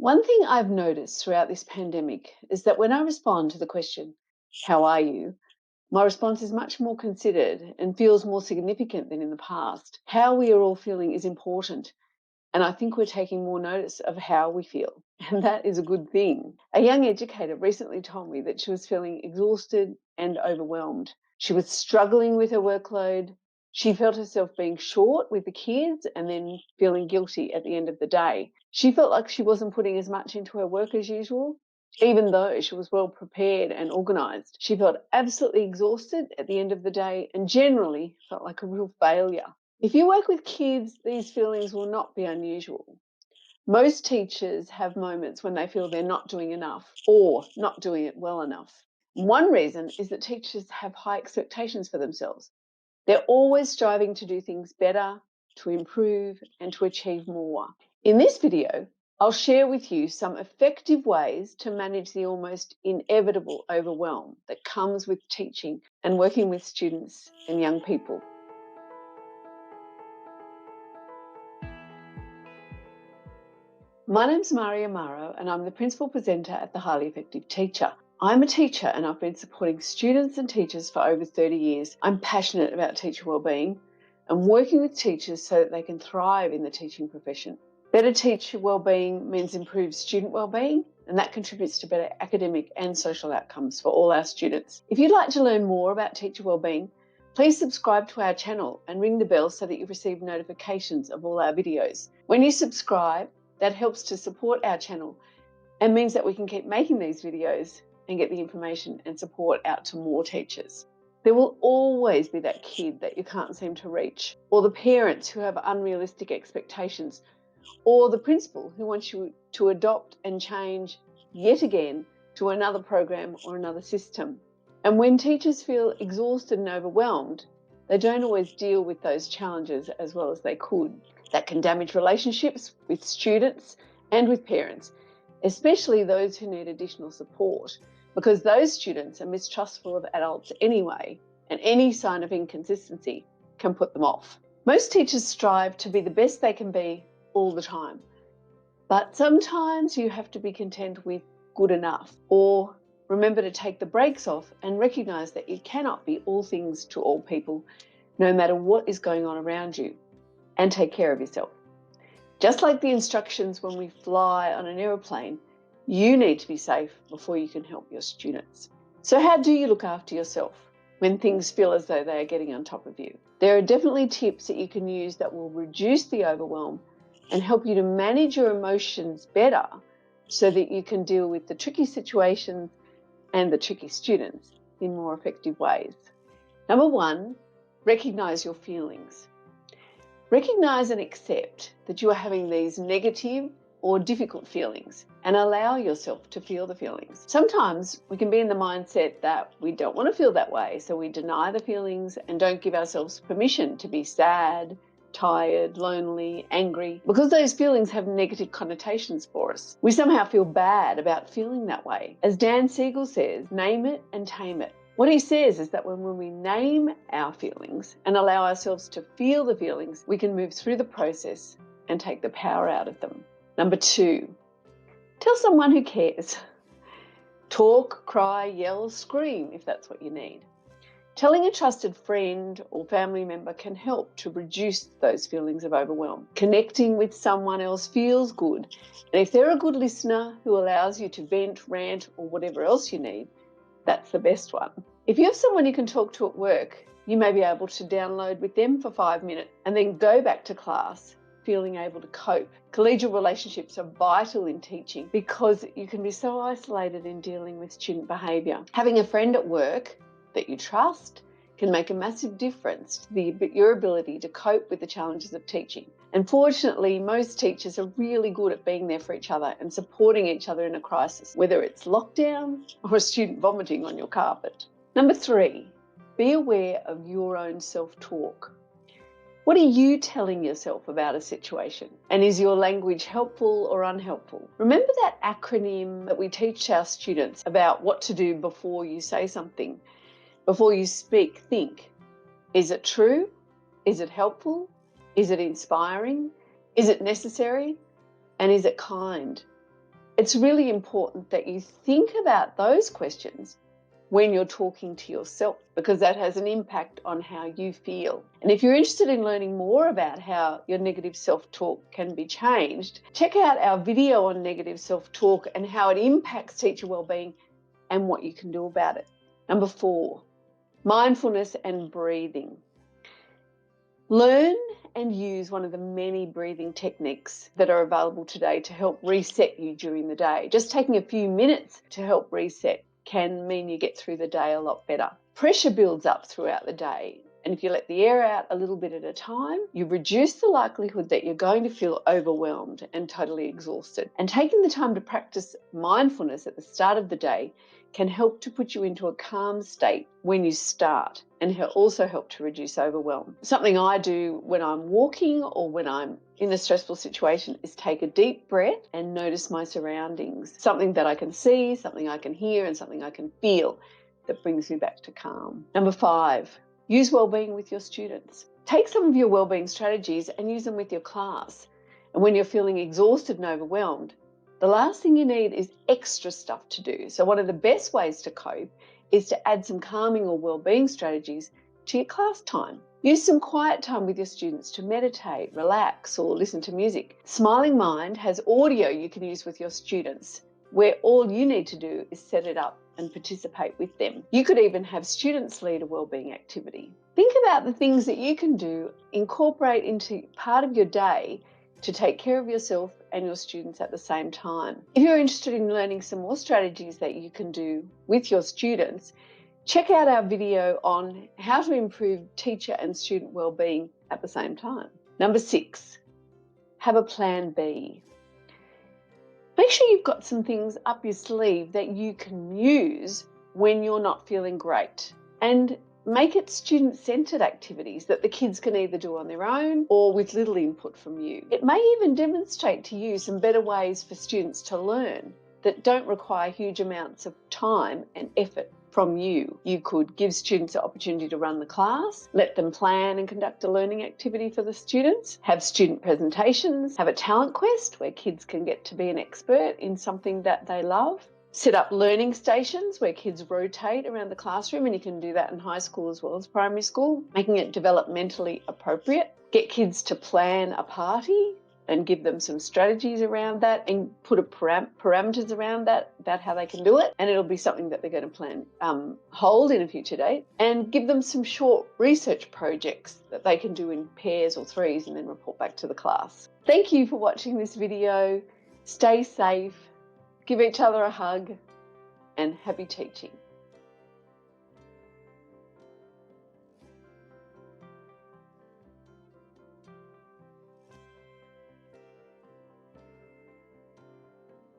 One thing I've noticed throughout this pandemic is that when I respond to the question, "How are you?" my response is much more considered and feels more significant than in the past. How we are all feeling is important, and I think we're taking more notice of how we feel, and that is a good thing. A young educator recently told me that she was feeling exhausted and overwhelmed. She was struggling with her workload. She felt herself being short with the kids and then feeling guilty at the end of the day. She felt like she wasn't putting as much into her work as usual, even though she was well prepared and organised. She felt absolutely exhausted at the end of the day and generally felt like a real failure. If you work with kids, these feelings will not be unusual. Most teachers have moments when they feel they're not doing enough or not doing it well enough. One reason is that teachers have high expectations for themselves. They're always striving to do things better, to improve, and to achieve more. In this video, I'll share with you some effective ways to manage the almost inevitable overwhelm that comes with teaching and working with students and young people. My name's Amaro, and I'm the Principal Presenter at The Highly Effective Teacher. I'm a teacher and I've been supporting students and teachers for over 30 years. I'm passionate about teacher wellbeing and working with teachers so that they can thrive in the teaching profession. Better teacher wellbeing means improved student wellbeing, and that contributes to better academic and social outcomes for all our students. If you'd like to learn more about teacher wellbeing, please subscribe to our channel and ring the bell so that you receive notifications of all our videos. When you subscribe, that helps to support our channel and means that we can keep making these videos and get the information and support out to more teachers. There will always be that kid that you can't seem to reach, or the parents who have unrealistic expectations, or the principal who wants you to adopt and change yet again to another program or another system. And when teachers feel exhausted and overwhelmed, they don't always deal with those challenges as well as they could. That can damage relationships with students and with parents, especially those who need additional support, because those students are mistrustful of adults anyway, and any sign of inconsistency can put them off. Most teachers strive to be the best they can be all the time, but sometimes you have to be content with good enough, or remember to take the brakes off and recognise that you cannot be all things to all people, no matter what is going on around you, and take care of yourself. Just like the instructions when we fly on an aeroplane, you need to be safe before you can help your students. So how do you look after yourself when things feel as though they are getting on top of you? There are definitely tips that you can use that will reduce the overwhelm and help you to manage your emotions better so that you can deal with the tricky situations and the tricky students in more effective ways. Number one, recognize your feelings. Recognize and accept that you are having these negative or difficult feelings and allow yourself to feel the feelings. Sometimes we can be in the mindset that we don't want to feel that way, so we deny the feelings and don't give ourselves permission to be sad, tired, lonely, angry, because those feelings have negative connotations for us. We somehow feel bad about feeling that way. As Dan Siegel says, name it and tame it. What he says is that when we name our feelings and allow ourselves to feel the feelings, we can move through the process and take the power out of them. Number two, tell someone who cares. Talk, cry, yell, scream if that's what you need. Telling a trusted friend or family member can help to reduce those feelings of overwhelm. Connecting with someone else feels good, and if they're a good listener who allows you to vent, rant, or whatever else you need, that's the best one. If you have someone you can talk to at work, you may be able to download with them for 5 minutes and then go back to class feeling able to cope. Collegial relationships are vital in teaching because you can be so isolated in dealing with student behaviour. Having a friend at work that you trust can make a massive difference to your ability to cope with the challenges of teaching. And fortunately, most teachers are really good at being there for each other and supporting each other in a crisis, whether it's lockdown or a student vomiting on your carpet. Number three, be aware of your own self-talk. What are you telling yourself about a situation? And is your language helpful or unhelpful? Remember that acronym that we teach our students about what to do before you say something? Before you speak, think. Is it true? Is it helpful? Is it inspiring? Is it necessary? And is it kind? It's really important that you think about those questions when you're talking to yourself, because that has an impact on how you feel. And if you're interested in learning more about how your negative self-talk can be changed, check out our video on negative self-talk and how it impacts teacher wellbeing and what you can do about it. Number 4, mindfulness and breathing. Learn and use one of the many breathing techniques that are available today to help reset you during the day. Just taking a few minutes to help reset can mean you get through the day a lot better. Pressure builds up throughout the day, and if you let the air out a little bit at a time, you reduce the likelihood that you're going to feel overwhelmed and totally exhausted. And taking the time to practice mindfulness at the start of the day can help to put you into a calm state when you start, and also help to reduce overwhelm. Something I do when I'm walking or when I'm in a stressful situation is take a deep breath and notice my surroundings. Something that I can see, something I can hear, and something I can feel that brings me back to calm. Number 5, use wellbeing with your students. Take some of your wellbeing strategies and use them with your class. And when you're feeling exhausted and overwhelmed, the last thing you need is extra stuff to do. So one of the best ways to cope is to add some calming or wellbeing strategies to your class time. Use some quiet time with your students to meditate, relax, or listen to music. Smiling Mind has audio you can use with your students, where all you need to do is set it up and participate with them. You could even have students lead a wellbeing activity. Think about the things that you can do, incorporate into part of your day to take care of yourself and your students at the same time. If you're interested in learning some more strategies that you can do with your students, check out our video on how to improve teacher and student wellbeing at the same time. Number 6, have a plan B. Make sure you've got some things up your sleeve that you can use when you're not feeling great, and make it student-centered activities that the kids can either do on their own or with little input from you. It may even demonstrate to you some better ways for students to learn that don't require huge amounts of time and effort from you. You could give students the opportunity to run the class, let them plan and conduct a learning activity for the students, have student presentations, have a talent quest where kids can get to be an expert in something that they love, set up learning stations where kids rotate around the classroom, and you can do that in high school as well as primary school, making it developmentally appropriate. Get kids to plan a party and give them some strategies around that, and put parameters around that about how they can do it, and it'll be something that they're going to plan hold in a future date. And give them some short research projects that they can do in pairs or threes and then report back to the class. Thank you for watching this video. Stay safe, give each other a hug, and happy teaching.